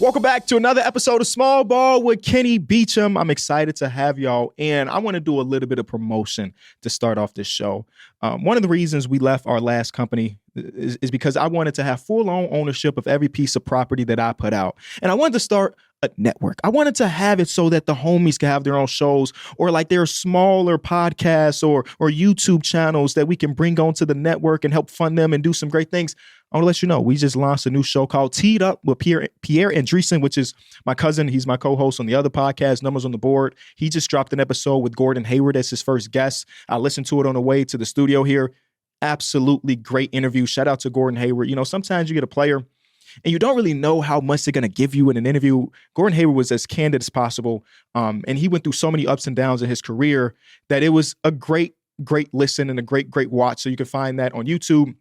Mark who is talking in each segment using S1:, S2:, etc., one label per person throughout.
S1: Welcome back to another episode of Small Ball with Kenny Beecham. I'm excited to have y'all, and I want to do a little bit of promotion to start off this show. One of the reasons we left our last company is because I wanted to have full-on ownership of every piece of property that I put out. And I wanted to start a network. I wanted to have it so that the homies can have their own shows, or like their smaller podcasts or YouTube channels that we can bring onto the network and help fund them and do some great things. I want to let you know, we just launched a new show called Teed Up with Pierre Andreessen, which is my cousin. He's my co-host on the other podcast, Numbers on the Board. He just dropped an episode with Gordon Hayward as his first guest. I listened to it on the way to the studio here. Absolutely great interview. Shout out to Gordon Hayward. You know, sometimes you get a player and you don't really know how much they're going to give you in an interview. Gordon Hayward was as candid as possible. And he went through so many ups and downs in his career that it was a great listen and a great watch. So you can find that on YouTube.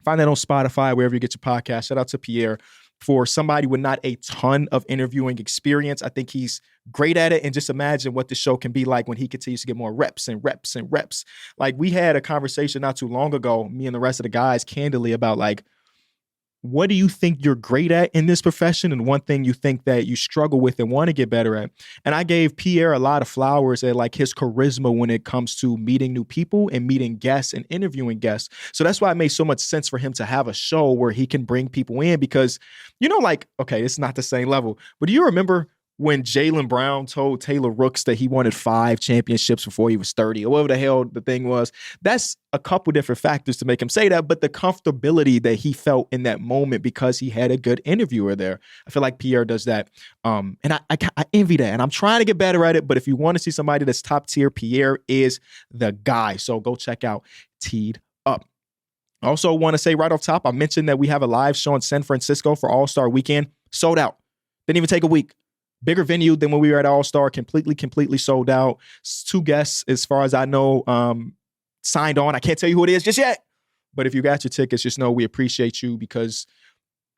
S1: Find that on Spotify, wherever you get your podcast. Shout out to Pierre. For somebody with not a ton of interviewing experience, I think he's great at it. And just imagine what the show can be like when he continues to get more reps and reps and reps. Like, we had a conversation not too long ago, me and the rest of the guys, candidly, about like, what do you think you're great at in this profession, and one thing you think that you struggle with and want to get better at? And I gave Pierre a lot of flowers at like his charisma when it comes to meeting new people and meeting guests and interviewing guests. So that's why it made so much sense for him to have a show where he can bring people in, because, you know, like, okay, it's not the same level, but do you remember when Jaylen Brown told Taylor Rooks that he wanted 5 championships before he was 30, or whatever the hell the thing was? That's a couple different factors to make him say that, but the comfortability that he felt in that moment because he had a good interviewer there. I feel like Pierre does that. And I envy that, and I'm trying to get better at it, but if you want to see somebody that's top tier, Pierre is the guy. So go check out Teed Up. I also want to say right off top, I mentioned that we have a live show in San Francisco for All-Star Weekend. Sold out. Didn't even take a week. Bigger venue than when we were at All-Star, completely sold out. 2 guests, as far as I know, signed on. I can't tell you who it is just yet, but if you got your tickets, just know we appreciate you, because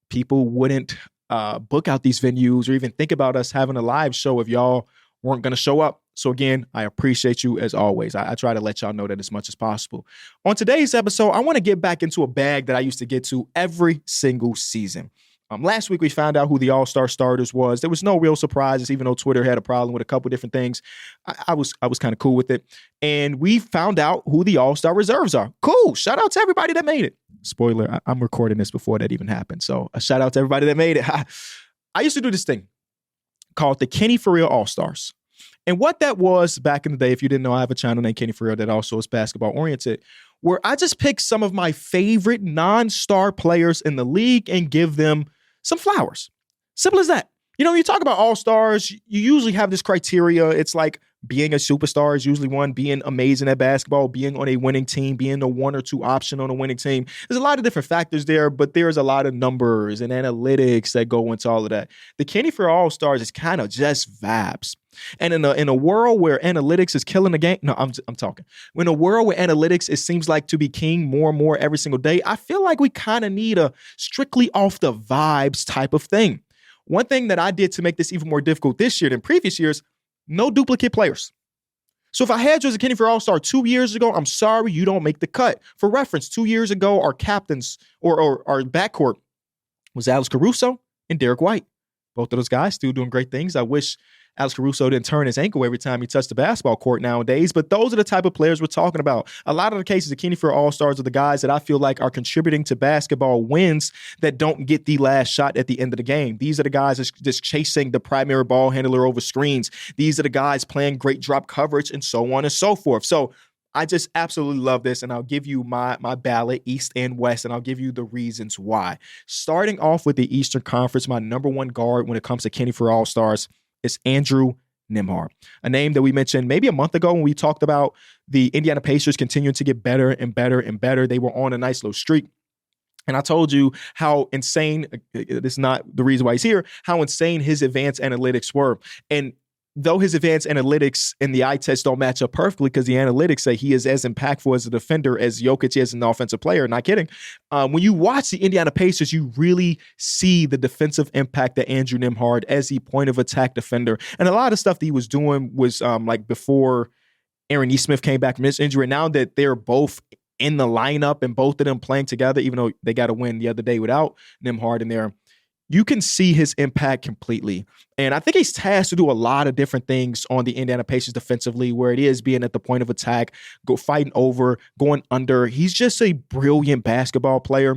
S1: people wouldn't book out these venues or even think about us having a live show if y'all weren't going to show up. So again, I appreciate you as always. I try to let y'all know that as much as possible. On today's episode, I want to get back into a bag that I used to get to every single season. Last week, we found out who the All-Star starters was. There was no real surprises, even though Twitter had a problem with a couple different things. I was kind of cool with it. And we found out who the All-Star reserves are. Cool. Shout out to everybody that made it. Spoiler, I'm recording this before that even happened. So a shout out to everybody that made it. I used to do this thing called the Kenny For Real All-Stars. And what that was back in the day, if you didn't know, I have a channel named Kenny For Real that also is basketball oriented, where I just pick some of my favorite non-star players in the league and give them some flowers. Simple as that. You know, when you talk about all-stars, you usually have this criteria. It's like being a superstar is usually one, being amazing at basketball, being on a winning team, being the 1 or 2 option on a winning team. There's a lot of different factors there, but there's a lot of numbers and analytics that go into all of that. The Kenny for All-Stars is kind of just vibes. And in a world where analytics is killing the game, no, I'm talking. In a world where analytics, it seems like to be king more and more every single day, I feel like we kind of need a strictly off the vibes type of thing. One thing that I did to make this even more difficult this year than previous years, no duplicate players. So if I had you as a Kenny for All-Star 2 years ago, I'm sorry, you don't make the cut. For reference, 2 years ago, our captains or our backcourt was Alex Caruso and Derek White. Both of those guys still doing great things. I wish Alex Caruso didn't turn his ankle every time he touched the basketball court nowadays, but those are the type of players we're talking about. A lot of the cases of Kenny for All-Stars are the guys that I feel like are contributing to basketball wins that don't get the last shot at the end of the game. These are the guys that's just chasing the primary ball handler over screens. These are the guys playing great drop coverage and so on and so forth. So I just absolutely love this, and I'll give you my ballot, East and West, and I'll give you the reasons why. Starting off with the Eastern Conference, my number 1 guard when it comes to Kenny for All-Stars is Andrew Nembhard, a name that we mentioned maybe a month ago when we talked about the Indiana Pacers continuing to get better and better and better. They were on a nice little streak. And I told you how insane, it's not the reason why he's here, how insane his advanced analytics were. And though his advanced analytics and the eye test don't match up perfectly because the analytics say he is as impactful as a defender as Jokic is an offensive player, not kidding. When you watch the Indiana Pacers, you really see the defensive impact that Andrew Nembhard as the point of attack defender. And a lot of stuff that he was doing was like before Aaron Nesmith came back from his injury. Now that they're both in the lineup and both of them playing together, even though they got a win the other day without Nembhard in there, you can see his impact completely. And I think he's tasked to do a lot of different things on the Indiana Pacers defensively, where it is being at the point of attack, fighting over, going under. He's just a brilliant basketball player.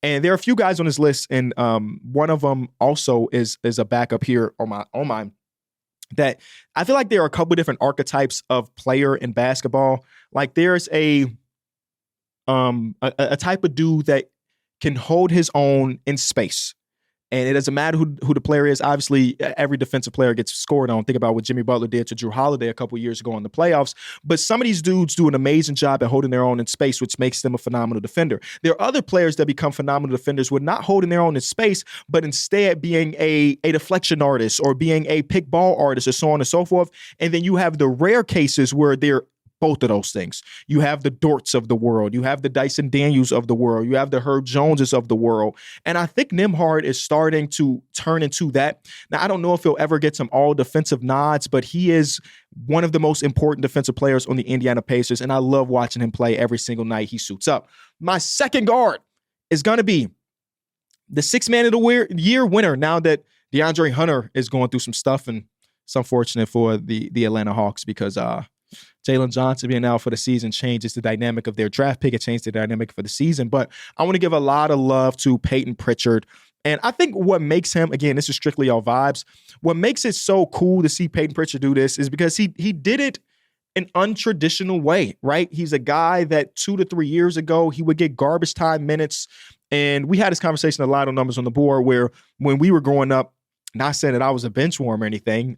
S1: And there are a few guys on his list, and one of them also is a backup here on mine, that I feel like there are a couple of different archetypes of player in basketball. Like there's a type of dude that can hold his own in space. And it doesn't matter who the player is. Obviously, every defensive player gets scored on. Think about what Jimmy Butler did to Drew Holiday a couple years ago in the playoffs. But some of these dudes do an amazing job at holding their own in space, which makes them a phenomenal defender. There are other players that become phenomenal defenders with not holding their own in space, but instead being a deflection artist or being a pick ball artist or so on and so forth. And then you have the rare cases where they're both of those things. You have the Dorts of the world. You have the Dyson Daniels of the world. You have the Herb Joneses of the world. And I think Nembhard is starting to turn into that. Now, I don't know if he'll ever get some all defensive nods, but he is one of the most important defensive players on the Indiana Pacers. And I love watching him play every single night he suits up. My second guard is going to be the sixth man of the year winner now that DeAndre Hunter is going through some stuff. And it's unfortunate for the Atlanta Hawks because Jalen Johnson being out for the season changes the dynamic of their draft pick. It changed the dynamic for the season. But I want to give a lot of love to Peyton Pritchard. And I think what makes him, again, this is strictly all vibes, what makes it so cool to see Peyton Pritchard do this is because he did it an untraditional way, right? He's a guy that 2 to 3 years ago, he would get garbage time minutes. And we had this conversation, a lot of numbers on the board, where when we were growing up, not saying that I was a bench warmer or anything,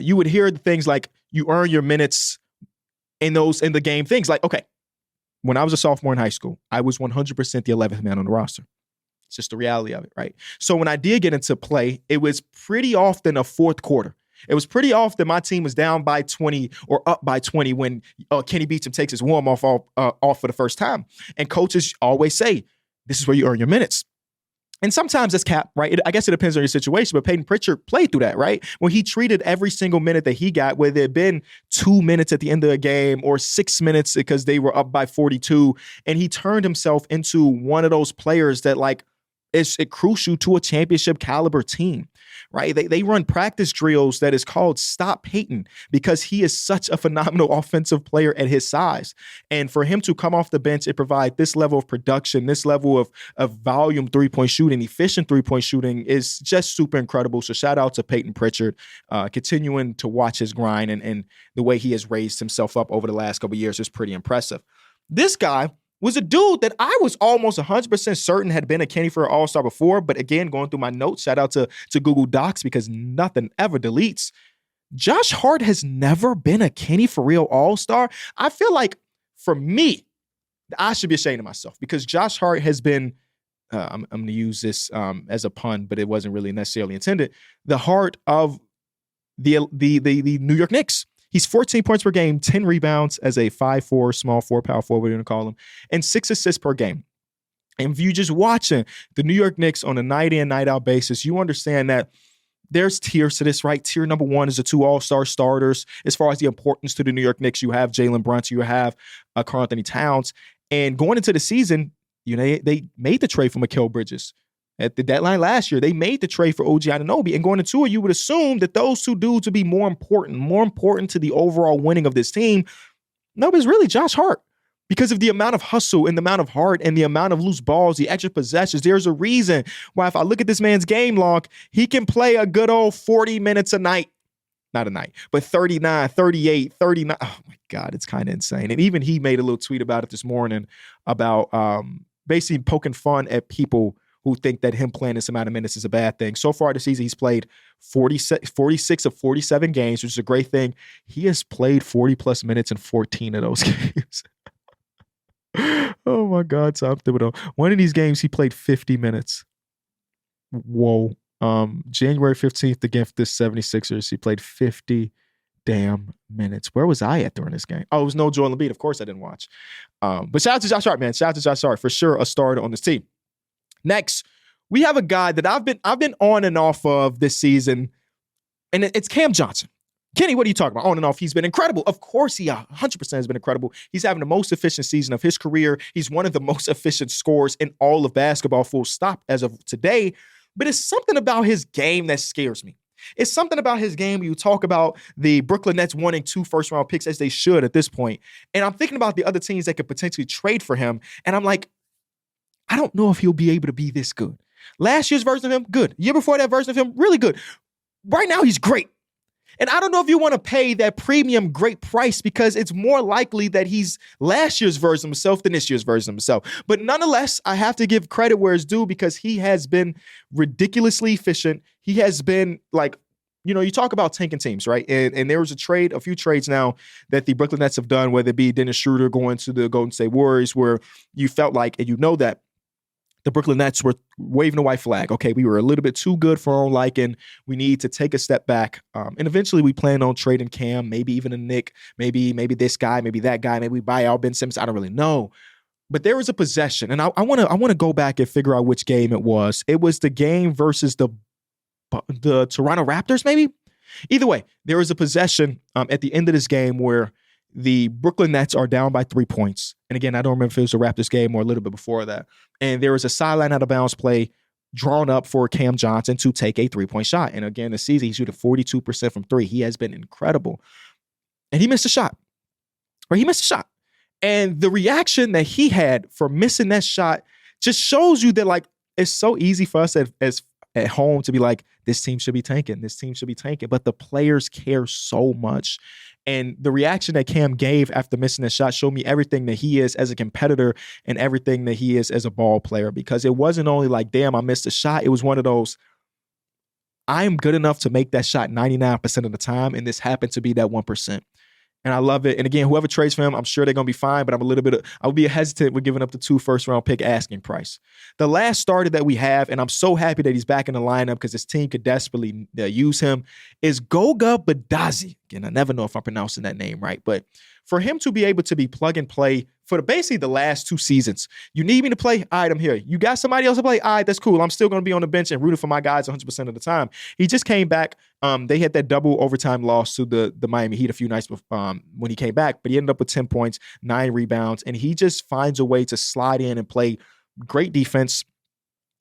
S1: you would hear the things like, you earn your minutes in the game things. Like, okay, when I was a sophomore in high school, I was 100% the 11th man on the roster. It's just the reality of it, right? So when I did get into play, it was pretty often a fourth quarter. It was pretty often my team was down by 20 or up by 20 when Kenny Beecham takes his warm off for the first time. And coaches always say, this is where you earn your minutes. And sometimes it's capped, right? I guess it depends on your situation, but Peyton Pritchard played through that, right? When he treated every single minute that he got, whether it had been 2 minutes at the end of the game or 6 minutes because they were up by 42, and he turned himself into one of those players that, like, is crucial to a championship caliber team, right? They run practice drills that is called Stop Peyton because he is such a phenomenal offensive player at his size. And for him to come off the bench and provide this level of production, this level of volume three-point shooting, efficient three-point shooting is just super incredible. So shout out to Peyton Pritchard, continuing to watch his grind and the way he has raised himself up over the last couple of years is pretty impressive. This guy was a dude that I was almost 100% certain had been a Kenny for an All-Star before. But again, going through my notes, shout out to Google Docs because nothing ever deletes. Josh Hart has never been a Kenny for real All-Star. I feel like for me, I should be ashamed of myself because Josh Hart has been, I'm going to use this as a pun, but it wasn't really necessarily intended, the heart of the New York Knicks. He's 14 points per game, 10 rebounds as a 5'4", small 4, power forward, we're going to call him, and 6 assists per game. And if you're just watching the New York Knicks on a night in, night out basis, you understand that there's tiers to this, right? Tier number 1 is the 2 all-star starters. As far as the importance to the New York Knicks, you have Jalen Brunson, you have Karl-Anthony Towns. And going into the season, they made the trade for Mikal Bridges. At the deadline last year, they made the trade for OG Anunoby. And going into it, you would assume that those two dudes would be more important to the overall winning of this team. No, but it's really Josh Hart. Because of the amount of hustle and the amount of heart and the amount of loose balls, the extra possessions, there's a reason why if I look at this man's game log, he can play a good old 40 minutes a night. Not a night, but 39, 38, 39. Oh, my God, it's kind of insane. And even he made a little tweet about it this morning about basically poking fun at people who think that him playing this amount of minutes is a bad thing. So far this season, he's played 46 of 47 games, which is a great thing. He has played 40-plus minutes in 14 of those games. Oh, my God, Tom Thibodeau. One of these games, he played 50 minutes. Whoa. January 15th against the 76ers, he played 50 damn minutes. Where was I at during this game? Oh, it was no Joel Embiid. Of course I didn't watch. But shout out to Josh Hart, man. Shout out to Josh Hart. For sure a starter on this team. Next, we have a guy that I've been on and off of this season, and it's Cam Johnson. Kenny, what are you talking about? On and off, he's been incredible. Of course, he 100% has been incredible. He's having the most efficient season of his career. He's one of the most efficient scorers in all of basketball, full stop, as of today. but it's something about his game that scares me. It's something about his game. You talk about the Brooklyn Nets wanting 2 first-round picks, as they should at this point. And I'm thinking about the other teams that could potentially trade for him. And I'm like, I don't know if he'll be able to be this good. Last year's version of him, good. Year before that version of him, really good. Right now, he's great. And I don't know if you want to pay that premium great price because it's more likely that he's last year's version of himself than this year's version of himself. But nonetheless, I have to give credit where it's due because he has been ridiculously efficient. He has been like, you talk about tanking teams, right? And there was a few trades now that the Brooklyn Nets have done, whether it be Dennis Schroeder going to the Golden State Warriors, where you felt like, and that the Brooklyn Nets were waving a white flag. Okay, we were a little bit too good for our own liking. We need to take a step back. And eventually we plan on trading Cam, maybe even a Nick, maybe this guy, maybe that guy, maybe we buy out Ben Simmons. I don't really know. But there was a possession, and I want to go back and figure out which game it was. It was the game versus the Toronto Raptors, maybe? Either way, there was a possession at the end of this game where the Brooklyn Nets are down by 3 points. And again, I don't remember if it was a Raptors game or a little bit before that. And there was a sideline out of bounds play drawn up for Cam Johnson to take a 3-point shot. And again, this season, he's shooting 42% from 3. He has been incredible. And he missed a shot. And the reaction that he had for missing that shot just shows you that, like, it's so easy for us as at home to be like, this team should be tanking. But the players care so much. And the reaction that Cam gave after missing the shot showed me everything that he is as a competitor and everything that he is as a ball player, because it wasn't only like, damn, I missed a shot. It was one of those, I am good enough to make that shot 99% of the time, and this happened to be that 1%. And I love it. And again, whoever trades for him, I'm sure they're going to be fine, but I would be hesitant with giving up the 2 first-round pick asking price. The last starter that we have, and I'm so happy that he's back in the lineup because this team could desperately use him, is Goga Badazi. Again, I never know if I'm pronouncing that name right, but for him to be able to be plug and play for basically the last 2 seasons, you need me to play? All right, I'm here. You got somebody else to play? All right, that's cool. I'm still going to be on the bench and rooting for my guys 100% of the time. He just came back. They had that double overtime loss to the Miami Heat a few nights before, when he came back, but he ended up with 10 points, 9 rebounds, and he just finds a way to slide in and play great defense.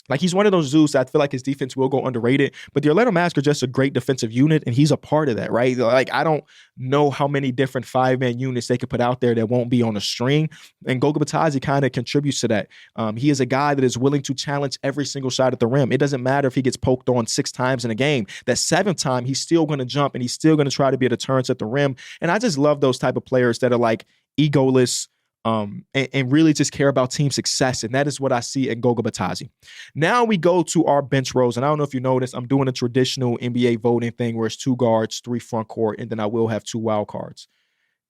S1: Like, he's one of those dudes that I feel like his defense will go underrated, but the Orlando Magic are just a great defensive unit, and he's a part of that, right? Like, I don't know how many different 5-man units they could put out there that won't be on a string, and Goga Batazi kind of contributes to that. He is a guy that is willing to challenge every single shot at the rim. It doesn't matter if he gets poked on 6 times in a game. That 7th time, he's still going to jump, and he's still going to try to be a deterrence at the rim, and I just love those type of players that are, like, egoless, and really just care about team success. And that is what I see in Goga Batazi. Now we go to our bench rows. And I don't know if you noticed, I'm doing a traditional NBA voting thing where it's 2 guards, 3 front court, and then I will have 2 wild cards.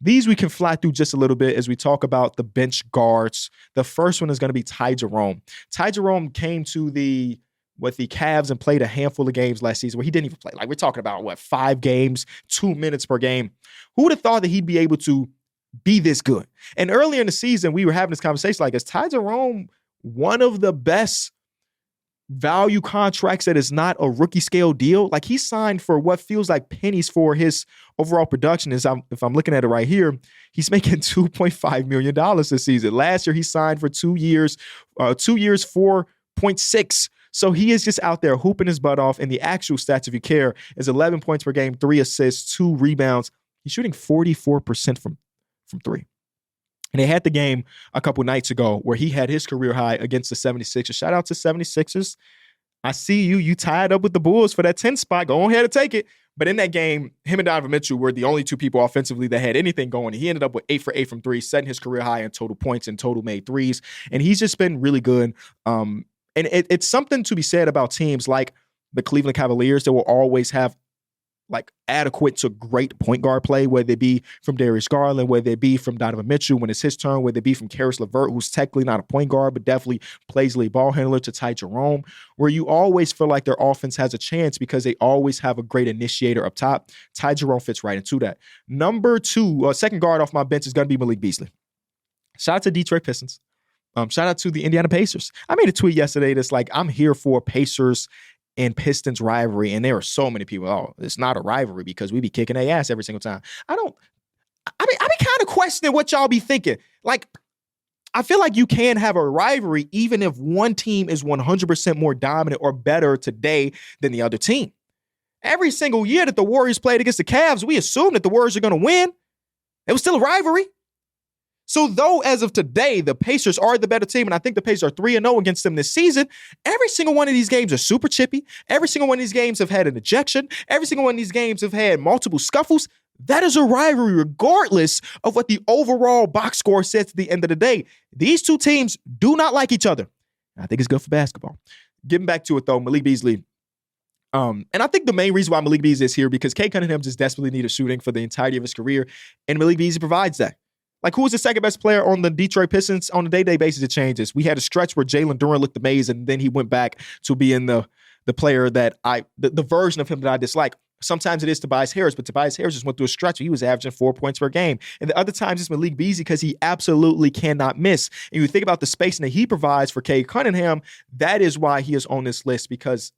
S1: These we can fly through just a little bit as we talk about the bench guards. The first one is going to be Ty Jerome. Ty Jerome came to the Cavs and played a handful of games last season where he didn't even play. Like, we're talking about, 5 games, 2 minutes per game. Who would have thought that he'd be able to be this good? And earlier in the season, we were having this conversation like, is Ty Jerome one of the best value contracts that is not a rookie scale deal? Like, he signed for what feels like pennies for his overall production. If I'm looking at it right here, he's making $2.5 million this season. Last year, he signed for 2 years, 4.6. So he is just out there hooping his butt off. And the actual stats, if you care, is 11 points per game, 3 assists, 2 rebounds. He's shooting 44% from 3. And they had the game a couple nights ago where he had his career high against the 76ers. Shout out to 76ers. I see you. You tied up with the Bulls for that 10 spot. Go ahead and take it. But in that game, him and Donovan Mitchell were the only 2 people offensively that had anything going. He ended up with 8 for 8 from 3, setting his career high in total points and total made threes. And he's just been really good. And it's something to be said about teams like the Cleveland Cavaliers that will always have like adequate to great point guard play, whether it be from Darius Garland, whether it be from Donovan Mitchell when it's his turn, whether it be from Karis LeVert, who's technically not a point guard, but definitely plays lead ball handler, to Ty Jerome, where you always feel like their offense has a chance because they always have a great initiator up top. Ty Jerome fits right into that. Number 2, second guard off my bench is going to be Malik Beasley. Shout out to Detroit Pistons. Shout out to the Indiana Pacers. I made a tweet yesterday that's like, I'm here for Pacers and Pistons rivalry, and there are so many people, oh, it's not a rivalry because we be kicking their ass every single time. I be kind of questioning what y'all be thinking. Like, I feel like you can have a rivalry even if one team is 100% more dominant or better today than the other team. Every single year that the Warriors played against the Cavs, we assumed that the Warriors are going to win. It was still a rivalry. So though as of today, the Pacers are the better team, and I think the Pacers are 3-0 against them this season, every single one of these games are super chippy. Every single one of these games have had an ejection. Every single one of these games have had multiple scuffles. That is a rivalry regardless of what the overall box score says at the end of the day. These two teams do not like each other. I think it's good for basketball. Getting back to it though, Malik Beasley. And I think the main reason why Malik Beasley is here because Cade Cunningham just desperately needed shooting for the entirety of his career, and Malik Beasley provides that. Like, who was the second best player on the Detroit Pistons? On a day-to-day basis, it changes. We had a stretch where Jalen Duren looked amazing, and then he went back to being the player that the version of him that I dislike. Sometimes it is Tobias Harris, but Tobias Harris just went through a stretch where he was averaging 4 points per game. And the other times it's Malik Beasley because he absolutely cannot miss. And you think about the spacing that he provides for Cade Cunningham, that is why he is on this list, because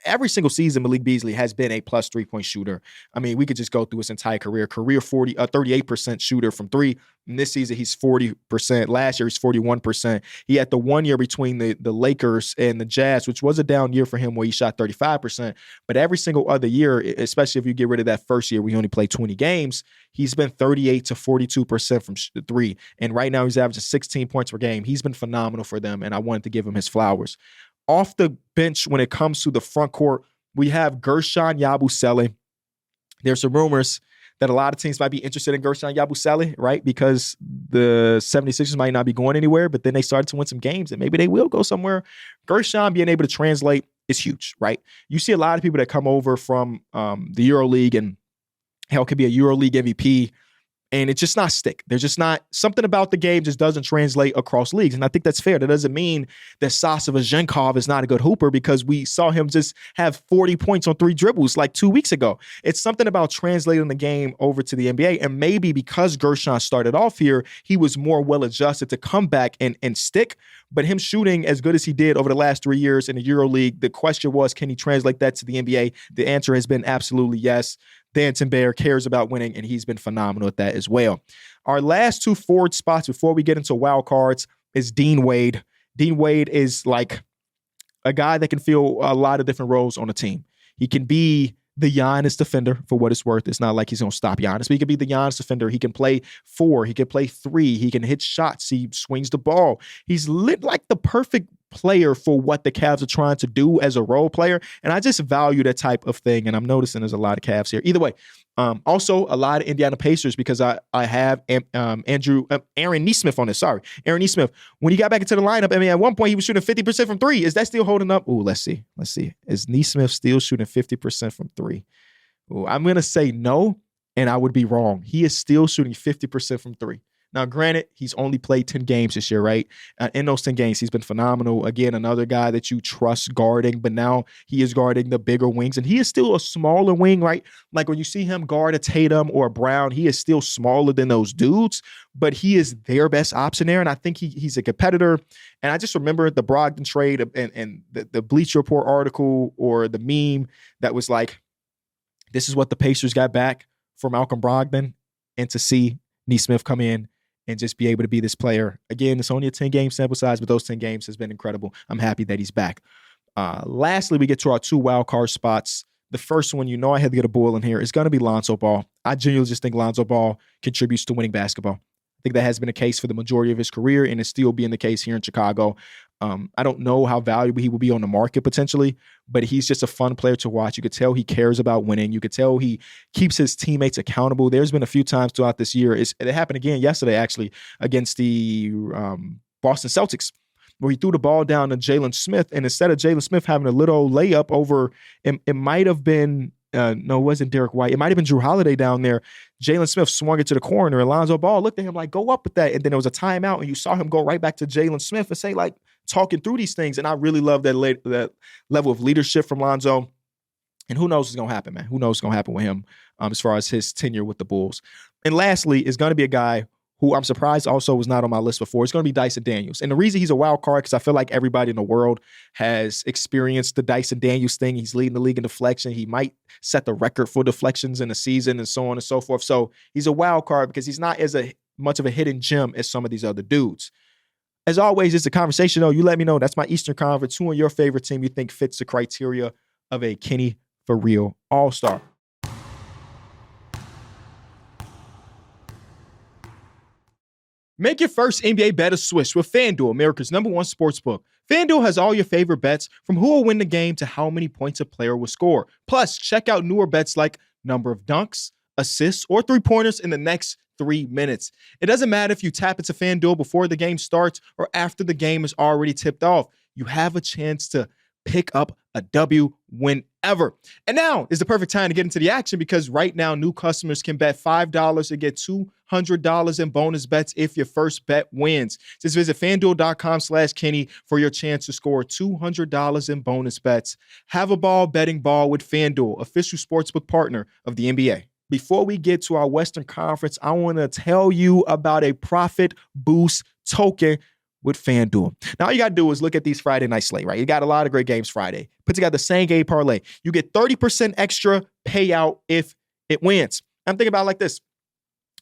S1: every single season, Malik Beasley has been a plus 3-point shooter. I mean, we could just go through his entire career. 38% shooter from three. And this season, he's 40%. Last year, he's 41%. He had the 1 year between the Lakers and the Jazz, which was a down year for him where he shot 35%. But every single other year, especially if you get rid of that first year where he only played 20 games, he's been 38 to 42% from three. And right now, he's averaging 16 points per game. He's been phenomenal for them, and I wanted to give him his flowers. Off the bench, when it comes to the front court, we have Gershon Yabusele. There's some rumors that a lot of teams might be interested in Gershon Yabusele, right? Because the 76ers might not be going anywhere, but then they started to win some games, and maybe they will go somewhere. Gershon being able to translate is huge, right? You see a lot of people that come over from the EuroLeague, and hell, could be a EuroLeague MVP, and it's just not stick. There's just not something about the game just doesn't translate across leagues. And I think that's fair. That doesn't mean that Sasa Vezenkov is not a good hooper because we saw him just have 40 points on 3 dribbles like 2 weeks ago. It's something about translating the game over to the NBA. And maybe because Gershon started off here, he was more well-adjusted to come back and stick. But him shooting as good as he did over the last 3 years in the EuroLeague, the question was, can he translate that to the NBA? The answer has been absolutely yes. Danton Bear cares about winning, and he's been phenomenal at that as well. Our last 2 forward spots before we get into wild cards is Dean Wade. Dean Wade is like a guy that can fill a lot of different roles on a team. He can be the Giannis defender for what it's worth. It's not like he's going to stop Giannis, but he can be the Giannis defender. He can play 4. He can play 3. He can hit shots. He swings the ball. He's lit like the perfect player for what the Cavs are trying to do as a role player. And I just value that type of thing. And I'm noticing there's a lot of Cavs here. Either way, also a lot of Indiana Pacers because I have Aaron Nesmith on this. Sorry, Aaron Nesmith. When he got back into the lineup, I mean, at one point he was shooting 50% from 3. Is that still holding up? Ooh, let's see. Is Nesmith still shooting 50% from 3? Ooh, I'm going to say no, and I would be wrong. He is still shooting 50% from 3. Now, granted, he's only played 10 games this year, right? In those 10 games, he's been phenomenal. Again, another guy that you trust guarding, but now he is guarding the bigger wings, and he is still a smaller wing, right? Like when you see him guard a Tatum or a Brown, he is still smaller than those dudes, but he is their best option there, and I think he's a competitor. And I just remember the Brogdon trade and the Bleacher Report article or the meme that was like, this is what the Pacers got back for Malcolm Brogdon, and to see Nesmith come in and just be able to be this player. Again, it's only a 10-game sample size, but those 10 games has been incredible. I'm happy that he's back. Lastly, we get to our 2 wild card spots. The first one, I had to get a Bull in here, is going to be Lonzo Ball. I genuinely just think Lonzo Ball contributes to winning basketball. I think that has been the case for the majority of his career, and it's still being the case here in Chicago. I don't know how valuable he will be on the market potentially, but he's just a fun player to watch. You could tell he cares about winning. You could tell he keeps his teammates accountable. There's been a few times throughout this year. It happened again yesterday, actually, against the Boston Celtics, where he threw the ball down to Jalen Smith, and instead of Jalen Smith having a little layup over, it might have been, no, it wasn't Derek White. It might have been Drew Holiday down there. Jalen Smith swung it to the corner, and Lonzo Ball looked at him like, go up with that. And then there was a timeout, and you saw him go right back to Jalen Smith and say, like, talking through these things. And I really love that level of leadership from Lonzo. And who knows what's going to happen, man? Who knows what's going to happen with him as far as his tenure with the Bulls. And lastly, is going to be a guy who I'm surprised also was not on my list before. It's going to be Dyson Daniels. And the reason he's a wild card, because I feel like everybody in the world has experienced the Dyson Daniels thing. He's leading the league in deflection. He might set the record for deflections in the season and so on and so forth. So he's a wild card because he's not as much of a hidden gem as some of these other dudes. As always, it's a conversation, though. You let me know. That's my Eastern Conference. Who on your favorite team you think fits the criteria of a Kenny for real all-star? Make your first NBA bet a swish with FanDuel, America's #1 sportsbook. FanDuel has all your favorite bets, from who will win the game to how many points a player will score. Plus, check out newer bets like number of dunks, assists, or three-pointers in the next 3 minutes. It doesn't matter if you tap into FanDuel before the game starts or after the game is already tipped off. You have a chance to pick up a W whenever. And now is the perfect time to get into the action, because right now new customers can bet $5 and get $200 in bonus bets if your first bet wins. Just visit FanDuel.com/Kenny for your chance to score $200 in bonus bets. Have a ball betting ball with FanDuel, official sportsbook partner of the NBA. Before we get to our Western Conference, I want to tell you about a profit boost token with FanDuel. Now, all you got to do is look at these Friday night slate, right? You got a lot of great games Friday. Put together the same game parlay. You get 30% extra payout if it wins. I'm thinking about it like this.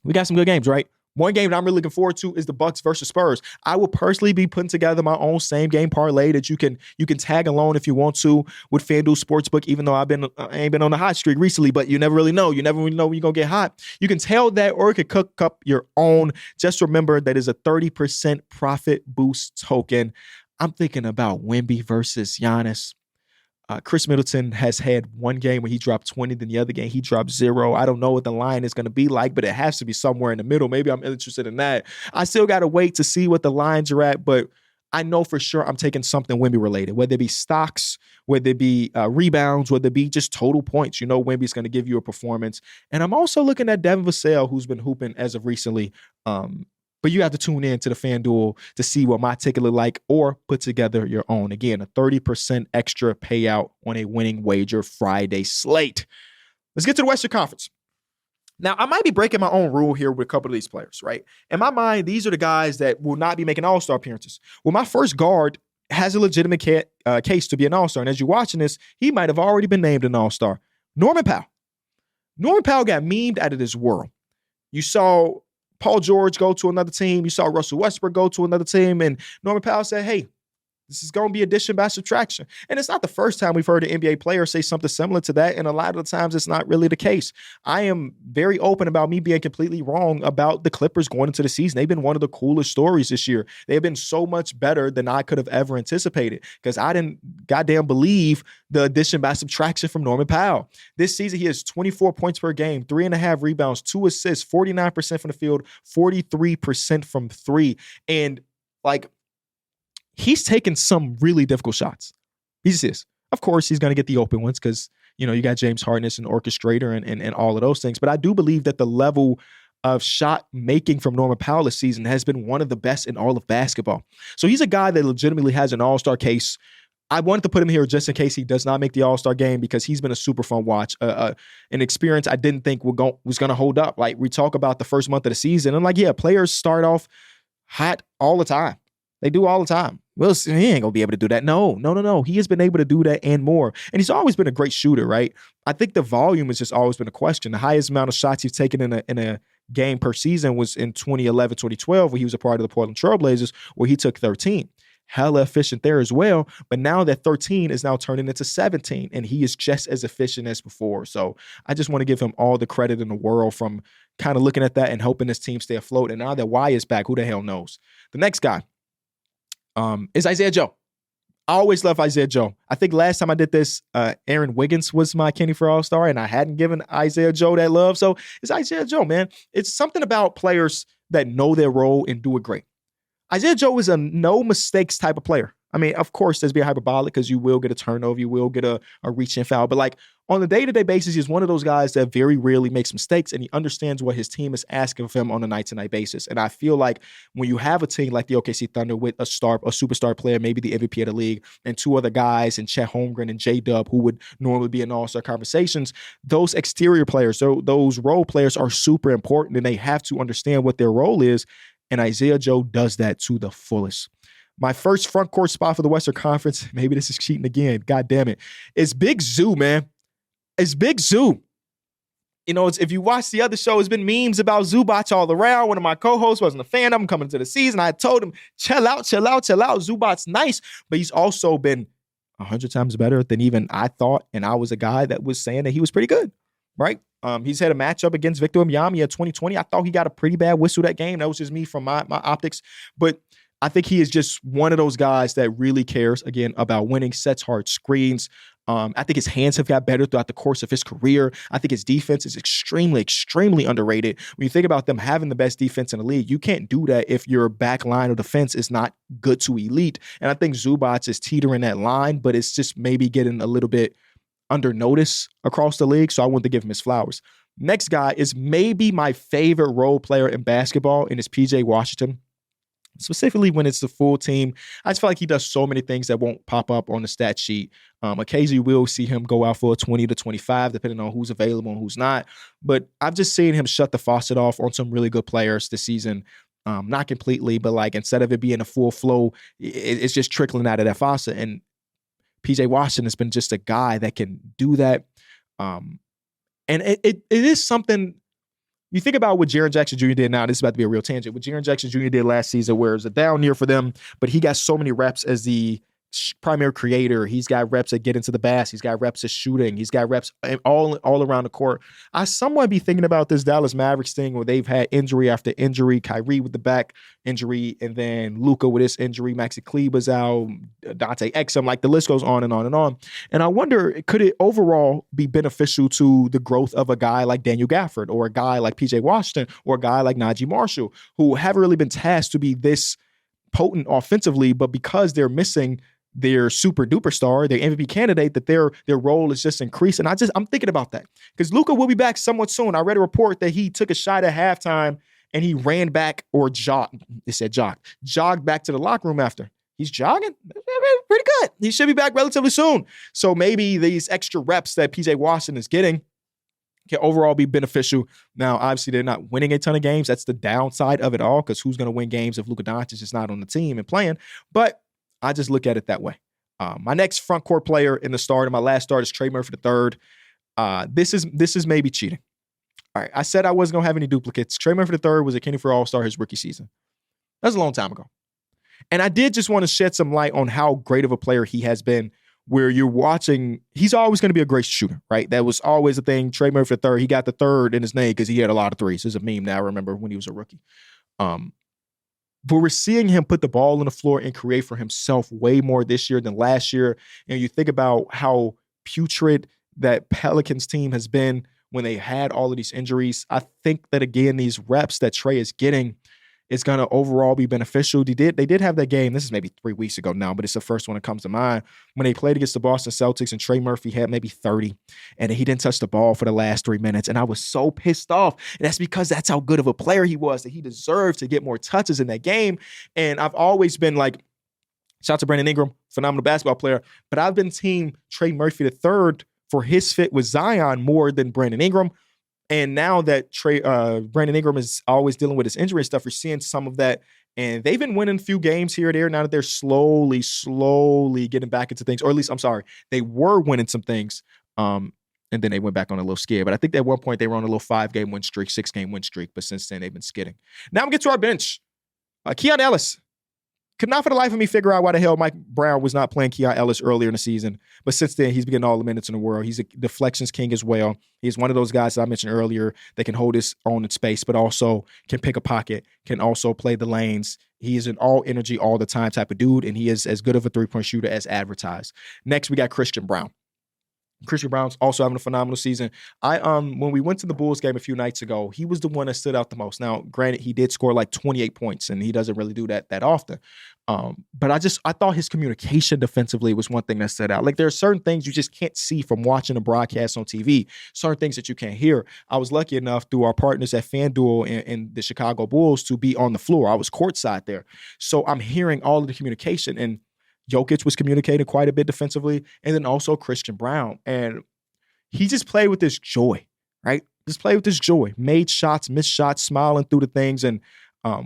S1: We got some good games, right? One game that I'm really looking forward to is the Bucks versus Spurs. I will personally be putting together my own same game parlay that you can tag along if you want to with FanDuel Sportsbook, even though I ain't been on a hot streak recently, but you never really know. You never really know when you're going to get hot. You can tail that, or you can cook up your own. Just remember that is a 30% profit boost token. I'm thinking about Wemby versus Giannis. Chris Middleton has had one game where he dropped 20, then the other game he dropped 0. I don't know what the line is going to be like, but it has to be somewhere in the middle. Maybe I'm interested in that. I still got to wait to see what the lines are at, but I know for sure I'm taking something Wemby related, whether it be stocks, whether it be rebounds, whether it be just total points. You know Wemby's going to give you a performance. And I'm also looking at Devin Vassell, who's been hooping as of recently. But you have to tune in to the FanDuel to see what my ticket look like, or put together your own. Again, a 30% extra payout on a winning wager Friday slate. Let's get to the Western Conference. Now, I might be breaking my own rule here with a couple of these players, right? In my mind, these are the guys that will not be making all-star appearances. Well, my first guard has a legitimate case to be an all-star. And as you're watching this, he might have already been named an all-star. Norman Powell. Norman Powell got memed out of this world. You saw Paul George go to another team. You saw Russell Westbrook go to another team. And Norman Powell said, hey, this is going to be addition by subtraction. And it's not the first time we've heard an NBA player say something similar to that. And a lot of the times it's not really the case. I am very open about me being completely wrong about the Clippers going into the season. They've been one of the coolest stories this year. They've been so much better than I could have ever anticipated, because I didn't goddamn believe the addition by subtraction from Norman Powell. This season, he has 24 points per game, 3.5 rebounds, 2 assists, 49% from the field, 43% from three. And like, he's taken some really difficult shots. He just is. Of course, he's going to get the open ones because, you know, you got James Harden as an orchestrator and all of those things. But I do believe that the level of shot making from Norman Powell this season has been one of the best in all of basketball. So he's a guy that legitimately has an all-star case. I wanted to put him here just in case he does not make the all-star game, because he's been a super fun watch, an experience I didn't think was going to hold up. Like, we talk about the first month of the season, and like, yeah, players start off hot all the time. They do all the time. Well, he ain't going to be able to do that. No. He has been able to do that and more. And he's always been a great shooter, right? I think the volume has just always been a question. The highest amount of shots he's taken in a game per season was in 2011, 2012, where he was a part of the Portland Trailblazers, where he took 13. Hella efficient there as well. But now that 13 is now turning into 17, and he is just as efficient as before. So I just want to give him all the credit in the world from kind of looking at that and hoping this team stay afloat. And now that Y is back, who the hell knows? The next guy is Isaiah Joe. I always love Isaiah Joe. I think last time I did this, Aaron Wiggins was my Kenny for All-Star, and I hadn't given Isaiah Joe that love. So it's Isaiah Joe, man. It's something about players that know their role and do it great. Isaiah Joe is a no mistakes type of player. I mean, of course, there's being hyperbolic because you will get a turnover, you will get a reach-in foul. But like on a day-to-day basis, he's one of those guys that very rarely makes mistakes, and he understands what his team is asking of him on a night-to-night basis. And I feel like when you have a team like the OKC Thunder with a superstar player, maybe the MVP of the league, and two other guys, and Chet Holmgren and J-Dub, who would normally be in all-star conversations, those exterior players, so those role players are super important, and they have to understand what their role is. And Isaiah Joe does that to the fullest. My first front court spot for the Western Conference, maybe this is cheating again, God damn it, is Big Zoo, man. It's Big Zoo. if you watch the other show, it's been memes about Zubac all around. One of my co-hosts wasn't a fan of him coming into the season. I told him, chill out. Zubac's nice, but he's also been 100 times better than even I thought. And I was a guy that was saying that he was pretty good, right? He's had a matchup against Victor Wembanyama in 2020. I thought he got a pretty bad whistle that game. That was just me from my optics. But I think he is just one of those guys that really cares, again, about winning, sets hard screens. I think his hands have got better throughout the course of his career. I think his defense is extremely, extremely underrated. When you think about them having the best defense in the league, you can't do that if your back line of defense is not good to elite. And I think Zubac is teetering that line, but it's just maybe getting a little bit under notice across the league. So I want to give him his flowers. Next guy is maybe my favorite role player in basketball, and it's PJ Washington. Specifically when it's the full team. I just feel like he does so many things that won't pop up on the stat sheet. Occasionally we'll see him go out for a 20 to 25, depending on who's available and who's not. But I've just seen him shut the faucet off on some really good players this season. Not completely, but like instead of it being a full flow, it's just trickling out of that faucet. And PJ Washington has been just a guy that can do that. And it is something. You think about what Jaren Jackson Jr. did now. This is about to be a real tangent. What Jaren Jackson Jr. did last season, where it was a down year for them, but he got so many reps as the primary creator. He's got reps that get into the basket. He's got reps of shooting. He's got reps all around the court. I somewhat be thinking about this Dallas Mavericks thing where they've had injury after injury. Kyrie with the back injury, and then Luka with his injury. Maxi Kleber's out. Dante Exum. Like the list goes on and on and on. And I wonder, could it overall be beneficial to the growth of a guy like Daniel Gafford or a guy like PJ Washington or a guy like Najee Marshall, who haven't really been tasked to be this potent offensively, but because they're missing their super duper star, their MVP candidate, that their role is just increased. And I'm thinking about that because Luka will be back somewhat soon. I read a report that he took a shot at halftime and he ran back or jogged back to the locker room after. He's jogging? Pretty good. He should be back relatively soon. So maybe these extra reps that PJ Washington is getting can overall be beneficial. Now, obviously, they're not winning a ton of games. That's the downside of it all, because who's going to win games if Luka Doncic is not on the team and playing? But I just look at it that way. My next front court player in the start, and my last start, is Trey Murphy III. This is maybe cheating. All right, I said I wasn't going to have any duplicates. Trey Murphy III was a Kenny for All-Star his rookie season. That was a long time ago. And I did just want to shed some light on how great of a player he has been, where you're watching, he's always going to be a great shooter, right? That was always the thing. Trey Murphy III, he got the third in his name because he had a lot of threes. There's a meme now, I remember when he was a rookie. But we're seeing him put the ball on the floor and create for himself way more this year than last year. And you think about how putrid that Pelicans team has been when they had all of these injuries. I think that, again, these reps that Trey is getting is going to overall be beneficial. They did have that game. This is maybe 3 weeks ago now, but it's the first one that comes to mind when they played against the Boston Celtics and Trey Murphy had maybe 30 and he didn't touch the ball for the last 3 minutes. And I was so pissed off. And that's because that's how good of a player he was, that he deserved to get more touches in that game. And I've always been like, shout out to Brandon Ingram, phenomenal basketball player, but I've been team Trey Murphy III for his fit with Zion more than Brandon Ingram. And now that Brandon Ingram is always dealing with his injury and stuff, you're seeing some of that. And they've been winning a few games here or there. Now that they're slowly getting back into things, or at least, I'm sorry, they were winning some things. And then they went back on a little skid. But I think at one point they were on a little 5-game win streak, 6-game win streak. But since then, they've been skidding. Now we get to our bench. Keon Ellis. Could not for the life of me figure out why the hell Mike Brown was not playing Keon Ellis earlier in the season. But since then, he's been getting all the minutes in the world. He's a deflections king as well. He's one of those guys that I mentioned earlier that can hold his own in space, but also can pick a pocket, can also play the lanes. He is an all energy, all the time type of dude, and he is as good of a three-point shooter as advertised. Next, we got Christian Brown. Christian Brown's also having a phenomenal season. When we went to the Bulls game a few nights ago, he was the one that stood out the most. Now, granted, he did score like 28 points, and he doesn't really do that often. But I thought his communication defensively was one thing that stood out. Like, there are certain things you just can't see from watching a broadcast on TV, certain things that you can't hear. I was lucky enough through our partners at FanDuel and the Chicago Bulls to be on the floor. I was courtside there. So I'm hearing all of the communication, and Jokic was communicating quite a bit defensively, and then also Christian Brown. And he just played with this joy, right? Just played with this joy. Made shots, missed shots, smiling through the things. And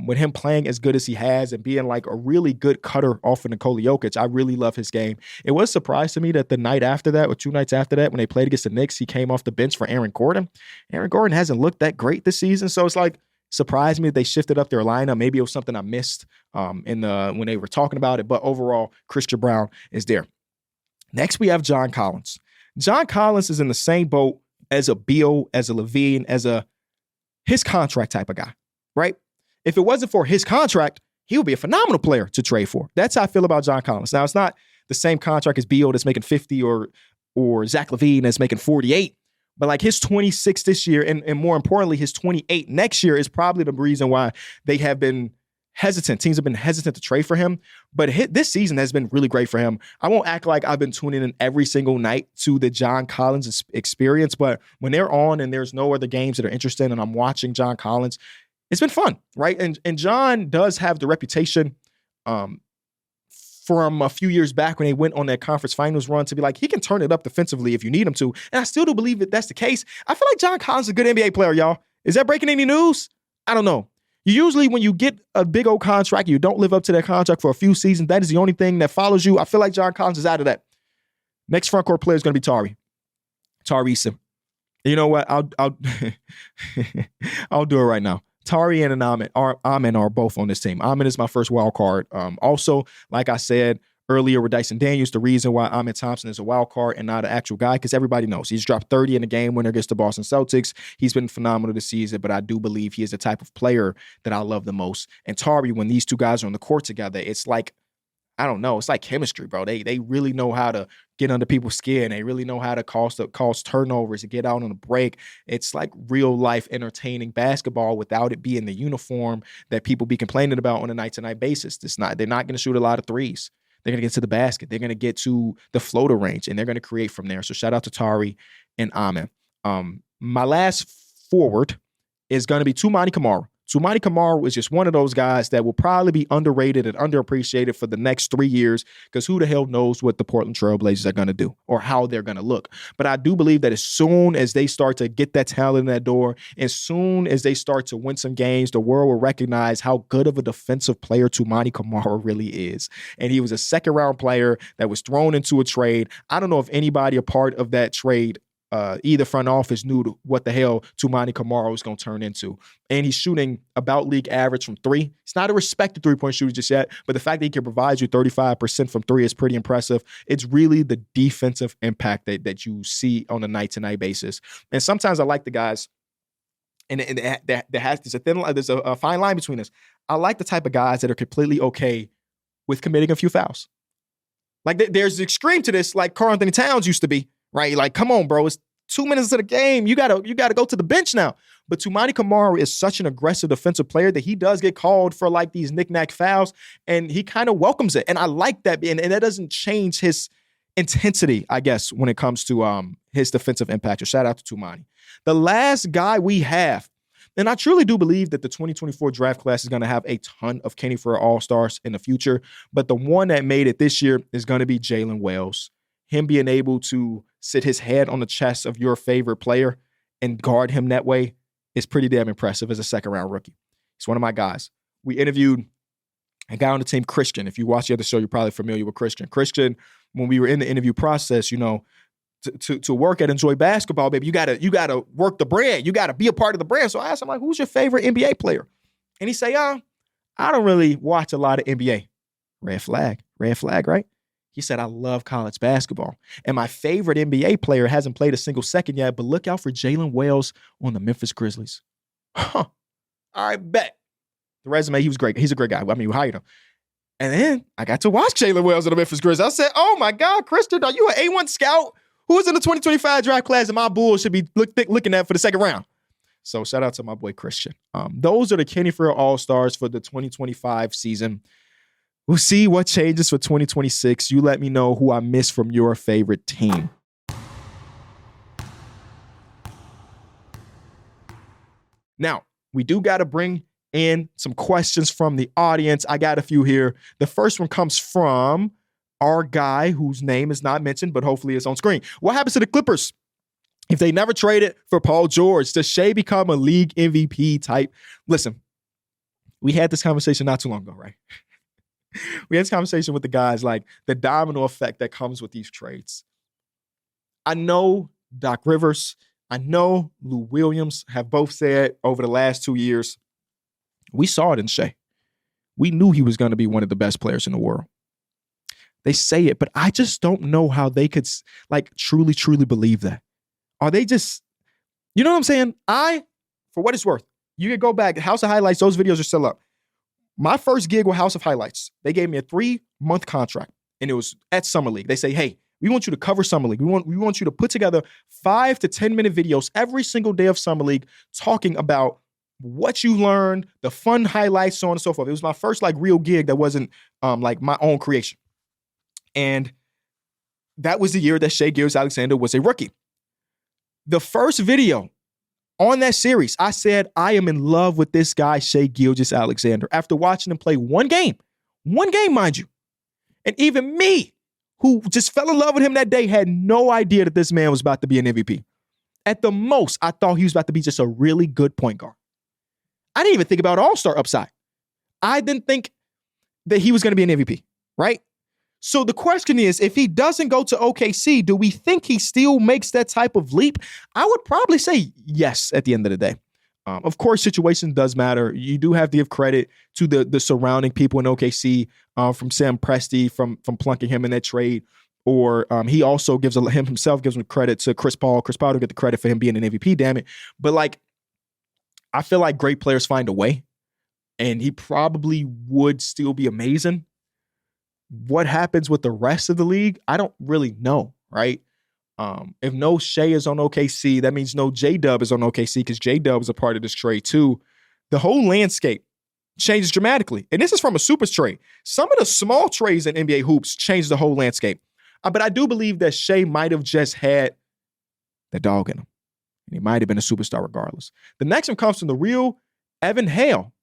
S1: With him playing as good as he has and being like a really good cutter off of Nikola Jokic, I really love his game. It was a surprise to me that the night after that, or 2 nights after that, when they played against the Knicks, he came off the bench for Aaron Gordon. Aaron Gordon hasn't looked that great this season, so it's like surprised me that they shifted up their lineup. Maybe it was something I missed when they were talking about it, but overall, Christian Braun is there. Next, we have John Collins. John Collins is in the same boat as a Beal, as a Levine, as his contract type of guy, right? If it wasn't for his contract, he would be a phenomenal player to trade for. That's how I feel about John Collins. Now, it's not the same contract as Beal that's making 50 or Zach LaVine that's making 48, but like his 26 this year and more importantly, his 28 next year is probably the reason why they have been hesitant. Teams have been hesitant to trade for him, but this season has been really great for him. I won't act like I've been tuning in every single night to the John Collins experience, but when they're on and there's no other games that are interesting and I'm watching John Collins, it's been fun, right? And John does have the reputation from a few years back when they went on that conference finals run to be like, he can turn it up defensively if you need him to. And I still do believe that that's the case. I feel like John Collins is a good NBA player, y'all. Is that breaking any news? I don't know. Usually when you get a big old contract, you don't live up to that contract for a few seasons. That is the only thing that follows you. I feel like John Collins is out of that. Next front court player is going to be Tari. You know what? I'll I'll do it right now. Tari and Amen are both on this team. Amen is my first wild card. Also, like I said earlier with Dyson Daniels, the reason why Amen Thompson is a wild card and not an actual guy, because everybody knows he's dropped 30 in the game winner against the Boston Celtics. He's been phenomenal this season, but I do believe he is the type of player that I love the most. And Tari, when these two guys are on the court together, it's like, I don't know. It's like chemistry, bro. They really know how to get under people's skin. They really know how to cause turnovers and get out on a break. It's like real life entertaining basketball without it being the uniform that people be complaining about on a night-to-night basis. They're not going to shoot a lot of threes. They're going to get to the basket. They're going to get to the floater range, and they're going to create from there. So shout out to Tari and Amen. My last forward is going to be Toumani Camara. Toumani Camara is just one of those guys that will probably be underrated and underappreciated for the next 3 years, because who the hell knows what the Portland Trail Blazers are going to do or how they're going to look. But I do believe that as soon as they start to get that talent in that door, as soon as they start to win some games, the world will recognize how good of a defensive player Toumani Camara really is. And he was a second-round player that was thrown into a trade. I don't know if anybody a part of that trade either front office knew what the hell Toumani Camara was going to turn into. And he's shooting about league average from three. He's not a respected three-point shooter just yet, but the fact that he can provide you 35% from three is pretty impressive. It's really the defensive impact that you see on a night-to-night basis. And sometimes I like the guys, and there's a fine line between us. I like the type of guys that are completely okay with committing a few fouls. Like there's extreme to this, like Karl Anthony Towns used to be. Right? Like, come on, bro. It's 2 minutes of the game. You gotta go to the bench now. But Toumani Camara is such an aggressive defensive player that he does get called for like these knick-knack fouls, and he kind of welcomes it. And I like that. And that doesn't change his intensity, I guess, when it comes to his defensive impact. So shout out to Toumani. The last guy we have, and I truly do believe that the 2024 draft class is going to have a ton of Kenny Farrell All-Stars in the future, but the one that made it this year is going to be Jalen Wells. Him being able to sit his head on the chest of your favorite player and guard him that way is pretty damn impressive as a second-round rookie. He's one of my guys. We interviewed a guy on the team, Christian. If you watch the other show, you're probably familiar with Christian. Christian, when we were in the interview process, you know, to work at Enjoy Basketball, baby, you gotta work the brand. You gotta be a part of the brand. So I asked him, like, who's your favorite NBA player? And he say, I don't really watch a lot of NBA. Red flag, right? He said, I love college basketball. And my favorite NBA player hasn't played a single second yet, but look out for Jalen Wells on the Memphis Grizzlies. Huh. All right, bet. The resume, he was great. He's a great guy. I mean, we hired him. And then I got to watch Jalen Wells on the Memphis Grizzlies. I said, oh my God, Christian, are you an A1 scout? Who is in the 2025 draft class that my Bulls should be looking at for the second round? So shout out to my boy Christian. Those are the Kenny Farrell All-Stars for the 2025 season. We'll see what changes for 2026. You let me know who I missed from your favorite team. Now, we do got to bring in some questions from the audience. I got a few here. The first one comes from our guy whose name is not mentioned, but hopefully it's on screen. What happens to the Clippers if they never traded for Paul George? Does Shea become a league MVP type? Listen, We had this conversation not too long ago, right? We had this conversation with the guys, like the domino effect that comes with these trades. I know Doc Rivers, I know Lou Williams have both said over the last 2 years, we saw it in Shea. We knew he was going to be one of the best players in the world. They say it, but I just don't know how they could like truly, truly believe that. Are they just, you know what I'm saying? For what it's worth, you can go back, House of Highlights, those videos are still up. My first gig with House of Highlights, they gave me a 3-month contract, and it was at Summer League. They say, hey, we want you to cover Summer League. We want you to put together 5 to 10-minute videos every single day of Summer League talking about what you learned, the fun highlights, so on and so forth. It was my first like real gig that wasn't like my own creation. And that was the year that Shai Gilgeous-Alexander was a rookie. The first video on that series, I said, I am in love with this guy, Shai Gilgeous-Alexander, after watching him play one game, mind you. And even me, who just fell in love with him that day, had no idea that this man was about to be an MVP. At the most, I thought he was about to be just a really good point guard. I didn't even think about all-star upside. I didn't think that he was going to be an MVP, right? So the question is, if he doesn't go to OKC, do we think he still makes that type of leap? I would probably say yes at the end of the day. Of course, situation does matter. You do have to give credit to the surrounding people in OKC, from Sam Presti, from plunking him in that trade, or he also gives himself gives him credit to Chris Paul. Chris Paul will get the credit for him being an MVP, damn it. But like, I feel like great players find a way, and he probably would still be amazing. What happens with the rest of the league, I don't really know, right? If no Shea is on OKC, that means no J-Dub is on OKC because J-Dub is a part of this trade too. The whole landscape changes dramatically. And this is from a super trade. Some of the small trades in NBA hoops change the whole landscape. But I do believe that Shea might have just had the dog in him. And he might have been a superstar regardless. The next one comes from the real Evan Hale.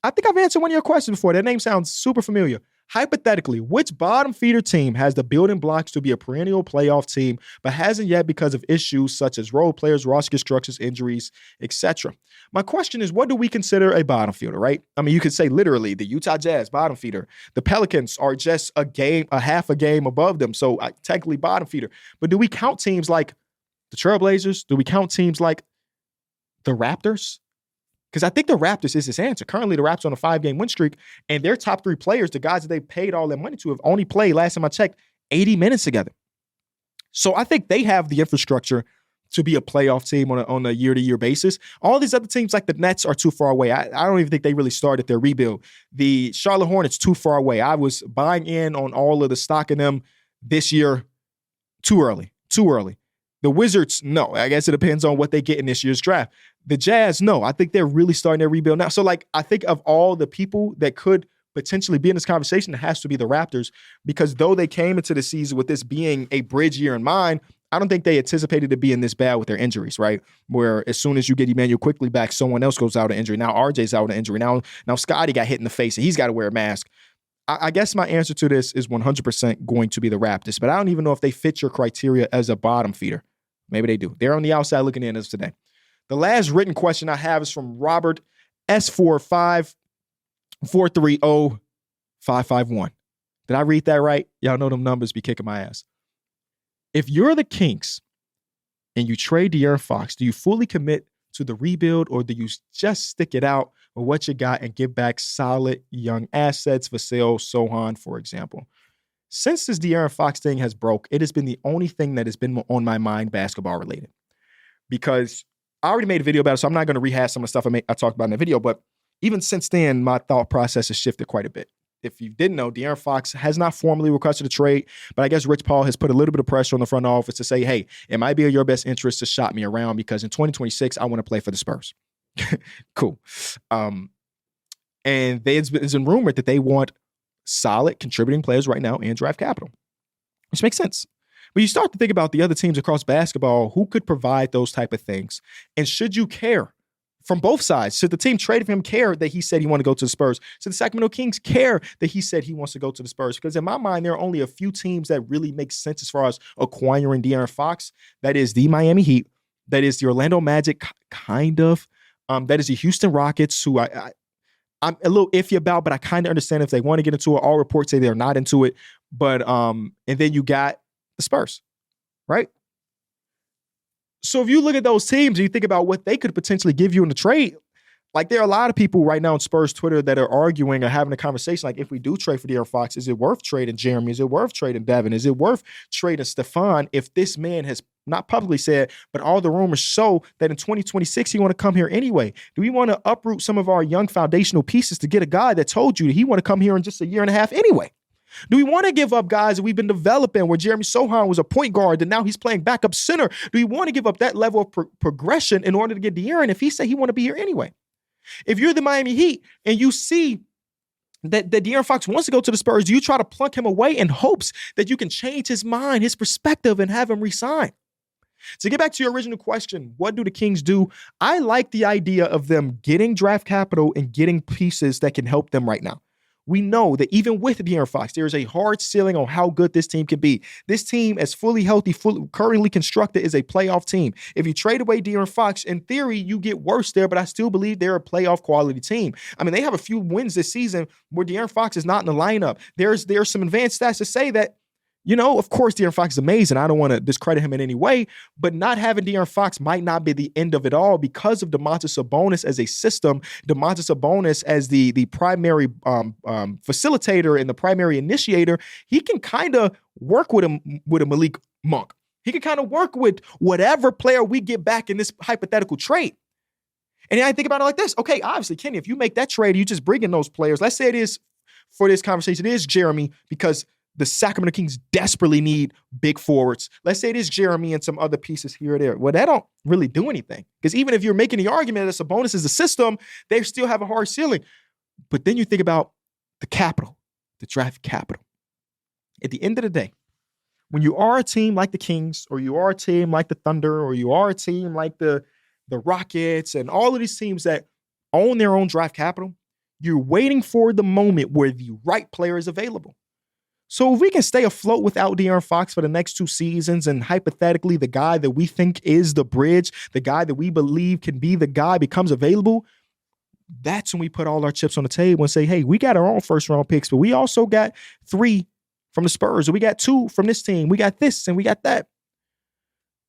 S1: I think I've answered one of your questions before. That name sounds super familiar. Hypothetically, which bottom feeder team has the building blocks to be a perennial playoff team, but hasn't yet because of issues such as role players, roster constructions, injuries, etc.? My question is, what do we consider a bottom feeder, right? I mean, you could say literally the Utah Jazz, bottom feeder. The Pelicans are just a half a game above them, so technically bottom feeder. But do we count teams like the Trailblazers? Do we count teams like the Raptors? Because I think the Raptors is this answer. Currently, the Raptors on a 5-game win streak, and their top 3 players, the guys that they paid all their money to, have only played, last time I checked, 80 minutes together. So I think they have the infrastructure to be a playoff team on a year-to-year basis. All these other teams, like the Nets, are too far away. I don't even think they really started their rebuild. The Charlotte Hornets, too far away. I was buying in on all of the stock in them this year too early. The Wizards, no. I guess it depends on what they get in this year's draft. The Jazz, no. I think they're really starting their rebuild now. So, like, I think of all the people that could potentially be in this conversation, it has to be the Raptors, because though they came into the season with this being a bridge year in mind, I don't think they anticipated it being this bad with their injuries, right? Where as soon as you get Emmanuel quickly back, someone else goes out of injury. Now RJ's out of injury. Now Scotty got hit in the face and he's got to wear a mask. I guess my answer to this is 100% going to be the Raptors, but I don't even know if they fit your criteria as a bottom feeder. Maybe they do. They're on the outside looking in as today. The last written question I have is from Robert S45430-551. Did I read that right? Y'all know them numbers be kicking my ass. If you're the Kings and you trade De'Aaron Fox, do you fully commit to the rebuild, or do you just stick it out with what you got and give back solid young assets, Vassell, Sohan, for example? Since this De'Aaron Fox thing has broke, it has been the only thing that has been on my mind basketball related, because I already made a video about it, so I'm not going to rehash some of the stuff I talked about in the video, but even since then, my thought process has shifted quite a bit. If you didn't know, De'Aaron Fox has not formally requested a trade, but I guess Rich Paul has put a little bit of pressure on the front office to say, hey, it might be in your best interest to shop me around, because in 2026, I want to play for the Spurs. Cool. And it's been rumored that they want solid contributing players right now in draft capital, which makes sense. But you start to think about the other teams across basketball who could provide those type of things. And should you care from both sides? Should the team traded for him care that he said he wanted to go to the Spurs? Should the Sacramento Kings care that he said he wants to go to the Spurs? Because in my mind, there are only a few teams that really make sense as far as acquiring De'Aaron Fox. That is the Miami Heat. That is the Orlando Magic, kind of. That is the Houston Rockets, who I'm a little iffy about, but I kind of understand if they want to get into it. All reports say they're not into it. But and then you got the Spurs, right? So if you look at those teams and you think about what they could potentially give you in the trade, like there are a lot of people right now on Spurs Twitter that are arguing or having a conversation like, if we do trade for De'Aaron Fox, is it worth trading Jeremy? Is it worth trading Devin? Is it worth trading Stephon if this man has not publicly said, but all the rumors show that in 2026 he want to come here anyway? Do we want to uproot some of our young foundational pieces to get a guy that told you that he want to come here in just a year and a half anyway? Do we want to give up guys that we've been developing where Jeremy Sohan was a point guard and now he's playing backup center? Do we want to give up that level of progression in order to get De'Aaron if he said he want to be here anyway? If you're the Miami Heat and you see that De'Aaron Fox wants to go to the Spurs, do you try to plunk him away in hopes that you can change his mind, his perspective, and have him resign? To get back to your original question, what do the Kings do? I like the idea of them getting draft capital and getting pieces that can help them right now. We know that even with De'Aaron Fox, there is a hard ceiling on how good this team can be. This team, as fully healthy, currently constructed, is a playoff team. If you trade away De'Aaron Fox, in theory, you get worse there, but I still believe they're a playoff quality team. I mean, they have a few wins this season where De'Aaron Fox is not in the lineup. There's some advanced stats to say that, you know, of course, De'Aaron Fox is amazing. I don't want to discredit him in any way, but not having De'Aaron Fox might not be the end of it all because of Domantas Sabonis as a system, Domantas Sabonis as the primary facilitator and the primary initiator. He can kind of work with a Malik Monk. He can kind of work with whatever player we get back in this hypothetical trade. And I think about it like this. Okay, obviously, Kenny, if you make that trade, you just bring in those players. Let's say it is, for this conversation, it is Jeremy because the Sacramento Kings desperately need big forwards. Let's say it is Jeremy and some other pieces here or there. Well, that don't really do anything. Because even if you're making the argument that Sabonis is a system, they still have a hard ceiling. But then you think about the capital, the draft capital. At the end of the day, when you are a team like the Kings, or you are a team like the Thunder, or you are a team like the Rockets, and all of these teams that own their own draft capital, you're waiting for the moment where the right player is available. So if we can stay afloat without De'Aaron Fox for the next 2 seasons, and hypothetically the guy that we think is the bridge, the guy that we believe can be the guy becomes available, that's when we put all our chips on the table and say, hey, we got our own first-round picks, but we also got 3 from the Spurs, or we got 2 from this team. We got this and we got that.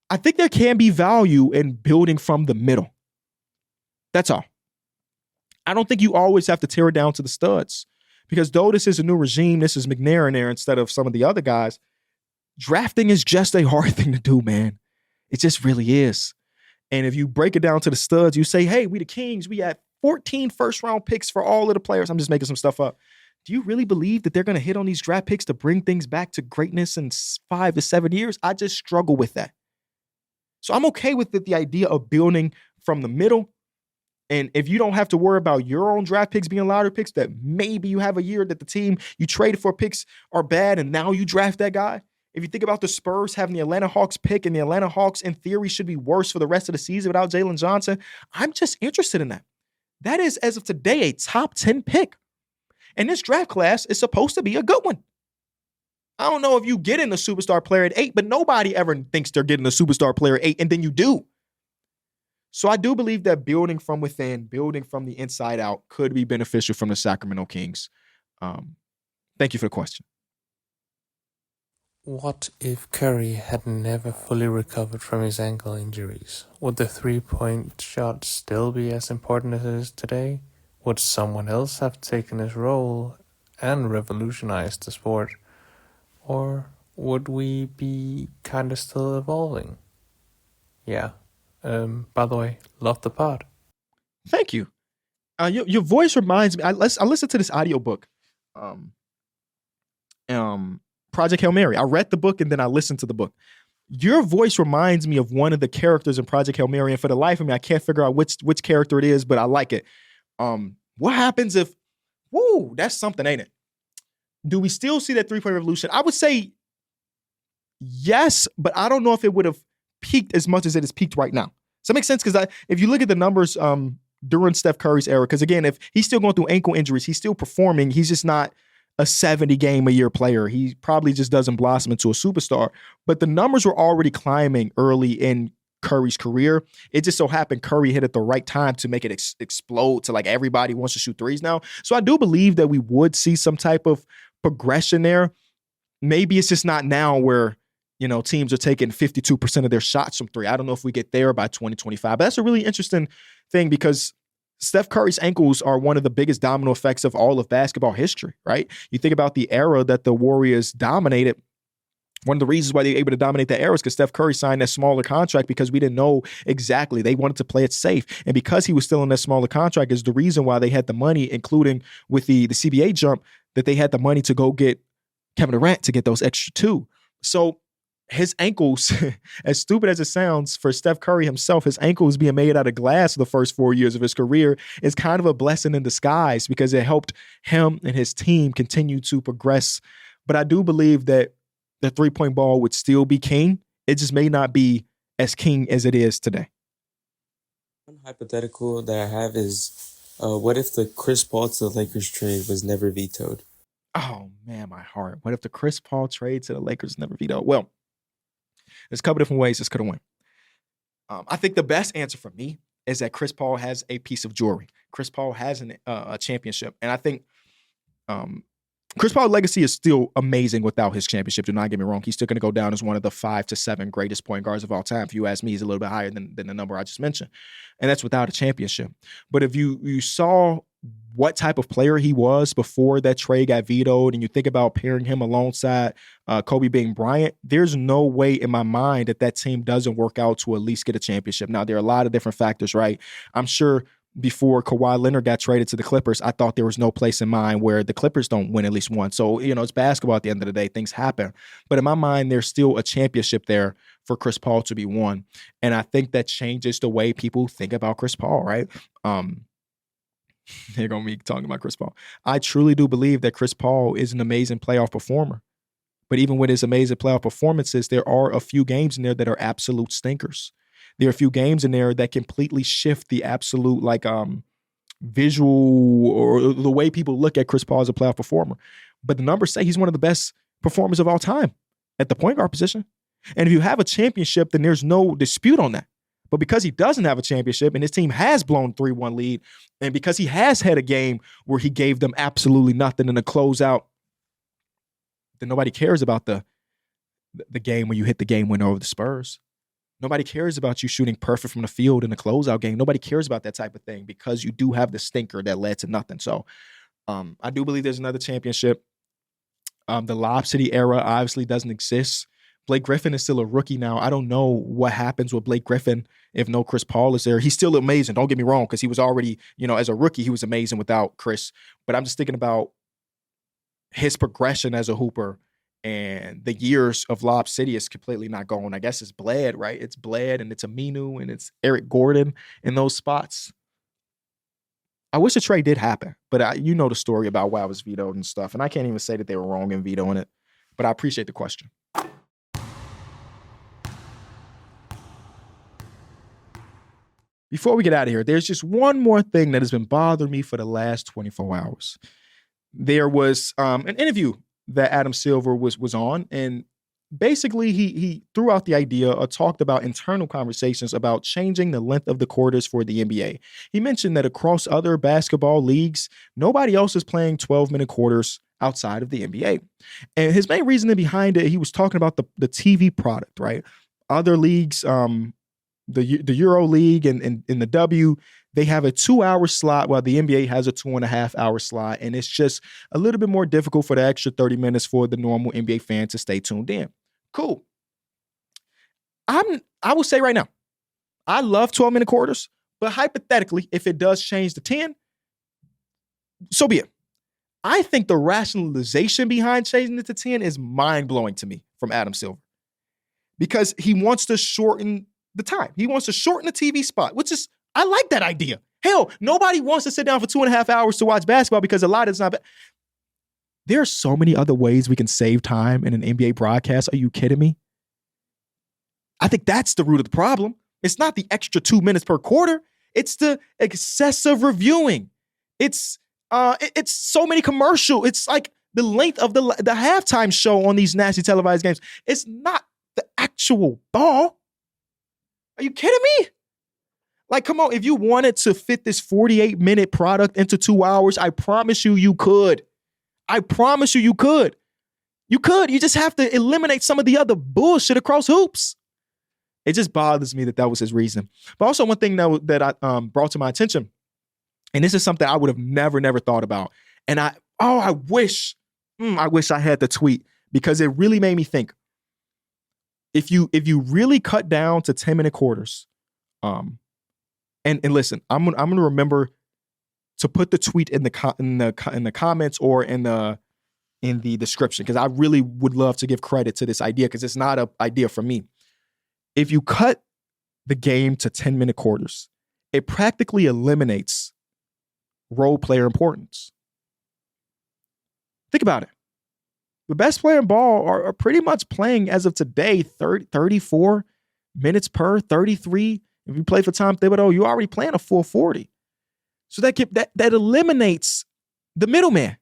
S1: I think there can be value in building from the middle. That's all. I don't think you always have to tear it down to the studs. Because though this is a new regime, this is McNair in there instead of some of the other guys, drafting is just a hard thing to do, man. It just really is. And if you break it down to the studs, you say, hey, we the Kings, we had 14 first-round picks for all of the players. I'm just making some stuff up. Do you really believe that they're going to hit on these draft picks to bring things back to greatness in 5 to 7 years? I just struggle with that. So I'm okay with the idea of building from the middle. And if you don't have to worry about your own draft picks being lottery picks, that maybe you have a year that the team you traded for picks are bad and now you draft that guy. If you think about the Spurs having the Atlanta Hawks pick, and the Atlanta Hawks in theory should be worse for the rest of the season without Jalen Johnson, I'm just interested in that. That is, as of today, a top 10 pick. And this draft class is supposed to be a good one. I don't know if you get in the superstar player at 8, but nobody ever thinks they're getting a superstar player at 8, and then you do. So I do believe that building from within, building from the inside out could be beneficial from the Sacramento Kings. Thank you for the question.
S2: What if Curry had never fully recovered from his ankle injuries? Would the three-point shot still be as important as it is today? Would someone else have taken his role and revolutionized the sport? Or would we be kind of still evolving? Yeah. By the way, love the pod.
S1: Thank you. Your voice reminds me. I listened to this audiobook. Project Hail Mary. I read the book and then I listened to the book. Your voice reminds me of one of the characters in Project Hail Mary, and for the life of me, I can't figure out which character it is, but I like it. What happens if? Woo, that's something, ain't it? Do we still see that three-point revolution? I would say yes, but I don't know if it would have peaked as much as it has peaked right now. Does that make sense? Because if you look at the numbers during Steph Curry's era, because again, if he's still going through ankle injuries, he's still performing. He's just not a 70-game-a-year player. He probably just doesn't blossom into a superstar. But the numbers were already climbing early in Curry's career. It just so happened Curry hit at the right time to make it explode to like everybody wants to shoot threes now. So I do believe that we would see some type of progression there. Maybe it's just not now where, teams are taking 52% of their shots from three. I don't know if we get there by 2025, but that's a really interesting thing because Steph Curry's ankles are one of the biggest domino effects of all of basketball history, right? You think about the era that the Warriors dominated. One of the reasons why they were able to dominate that era is because Steph Curry signed that smaller contract because we didn't know exactly. They wanted to play it safe. And because he was still in that smaller contract is the reason why they had the money, including with the CBA jump, that they had the money to go get Kevin Durant to get those extra two. So his ankles, as stupid as it sounds for Steph Curry himself, his ankles being made out of glass for the first 4 years of his career is kind of a blessing in disguise because it helped him and his team continue to progress. But I do believe that the three-point ball would still be king. It just may not be as king as it is today.
S3: One hypothetical that I have is, what if the Chris Paul to the Lakers trade was never vetoed?
S1: Oh, man, my heart. What if the Chris Paul trade to the Lakers never vetoed? Well, there's a couple different ways this could have went. I think the best answer for me is that Chris Paul has a piece of jewelry. Chris Paul has a championship. And I think Chris Paul's legacy is still amazing without his championship. Do not get me wrong. He's still going to go down as one of the 5 to 7 greatest point guards of all time. If you ask me, he's a little bit higher than the number I just mentioned. And that's without a championship. But if you saw what type of player he was before that trade got vetoed and you think about pairing him alongside Kobe being Bryant, there's no way in my mind that team doesn't work out to at least get a championship. Now, there are a lot of different factors, right? I'm sure before Kawhi Leonard got traded to the Clippers, I thought there was no place in mind where the Clippers don't win at least one. So, it's basketball at the end of the day. Things happen. But in my mind, there's still a championship there for Chris Paul to be won. And I think that changes the way people think about Chris Paul, right? They're going to be talking about Chris Paul. I truly do believe that Chris Paul is an amazing playoff performer. But even with his amazing playoff performances, there are a few games in there that are absolute stinkers. There are a few games in there that completely shift the absolute visual or the way people look at Chris Paul as a playoff performer. But the numbers say he's one of the best performers of all time at the point guard position. And if you have a championship, then there's no dispute on that. But because he doesn't have a championship and his team has blown 3-1 lead, and because he has had a game where he gave them absolutely nothing in a closeout, then nobody cares about the game when you hit the game winner over the Spurs. Nobody cares about you shooting perfect from the field in a closeout game. Nobody cares about that type of thing because you do have the stinker that led to nothing. So I do believe there's another championship. The Lob City era obviously doesn't exist. Blake Griffin is still a rookie now. I don't know what happens with Blake Griffin if no Chris Paul is there. He's still amazing. Don't get me wrong, because he was already, as a rookie, he was amazing without Chris. But I'm just thinking about his progression as a hooper and the years of Lob City is completely not gone. I guess it's Bled, right? It's Bled and it's Aminu and it's Eric Gordon in those spots. I wish the trade did happen, but you know the story about why it was vetoed and stuff. And I can't even say that they were wrong in vetoing it, but I appreciate the question. Before we get out of here, there's just one more thing that has been bothering me for the last 24 hours. There was an interview that Adam Silver was on, and basically he threw out the idea or talked about internal conversations about changing the length of the quarters for the NBA. He mentioned that across other basketball leagues, nobody else is playing 12-minute quarters outside of the NBA. And his main reasoning behind it, he was talking about the TV product, right? Other leagues, the Euro League and in the W, they have a 2-hour slot while the NBA has a 2.5-hour slot. And it's just a little bit more difficult for the extra 30 minutes for the normal NBA fan to stay tuned in. Cool. I will say right now, I love 12-minute quarters, but hypothetically, if it does change to 10, so be it. I think the rationalization behind changing it to 10 is mind-blowing to me from Adam Silver, because he wants to shorten the time. He wants to shorten the TV spot, which is, I like that idea. Hell, nobody wants to sit down for 2.5 hours to watch basketball because a lot is not. There are so many other ways we can save time in an NBA broadcast. Are you kidding me? I think that's the root of the problem. It's not the extra 2 minutes per quarter. It's the excessive reviewing. It's so many commercials. It's like the length of the halftime show on these nationally televised games. It's not the actual ball. Are you kidding me? Like, come on, if you wanted to fit this 48-minute product into 2 hours, I promise you could. I promise you could. You could. You just have to eliminate some of the other bullshit across hoops. It just bothers me that was his reason. But also one thing that I brought to my attention, and this is something I would have never thought about. And I wish I had the tweet, because it really made me think. If you really cut down to 10-minute quarters, and listen, I'm gonna remember to put the tweet in the comments or in the description, because I really would love to give credit to this idea, because it's not an idea from me. If you cut the game to 10-minute quarters, it practically eliminates role player importance. Think about it. The best player in ball are pretty much playing, as of today, 34 minutes per, 33. If you play for Tom Thibodeau, you're already playing a full 40. So that eliminates the middleman.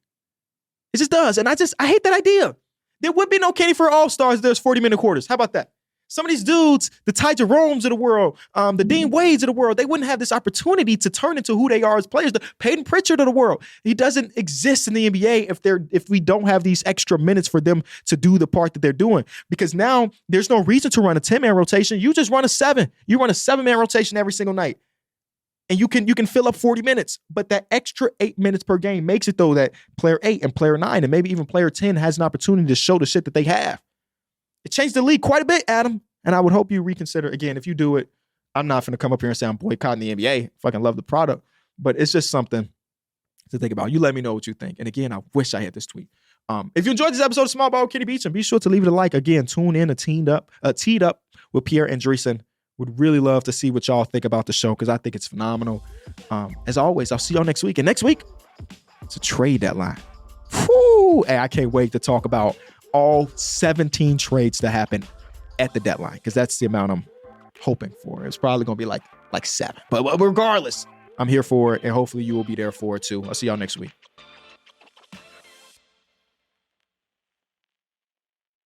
S1: It just does. And I hate that idea. There would be no Kenny for All-Stars. There's 40-minute quarters. How about that? Some of these dudes, the Ty Jeromes of the world, the Dean Wades of the world, they wouldn't have this opportunity to turn into who they are as players. The Peyton Pritchard of the world, he doesn't exist in the NBA if we don't have these extra minutes for them to do the part that they're doing. Because now there's no reason to run a 10-man rotation. You just run a 7. You run a 7-man rotation every single night. And you can fill up 40 minutes. But that extra 8 minutes per game makes it, though, that player 8 and player 9 and maybe even player 10 has an opportunity to show the shit that they have. It changed the league quite a bit, Adam. And I would hope you reconsider. Again, if you do it, I'm not going to come up here and say I'm boycotting the NBA. Fucking love the product. But it's just something to think about. You let me know what you think. And again, I wish I had this tweet. If you enjoyed this episode of Small Ball with Kenny Beecham, be sure to leave it a like. Again, tune in to Teed Up with Pierre Andreessen. Would really love to see what y'all think about the show, because I think it's phenomenal. As always, I'll see y'all next week. And next week, it's a trade deadline. Whew! Hey, I can't wait to talk about all 17 trades that happen at the deadline, because that's the amount I'm hoping for. It's probably going to be like 7. But regardless, I'm here for it, and hopefully you will be there for it too. I'll see y'all next week.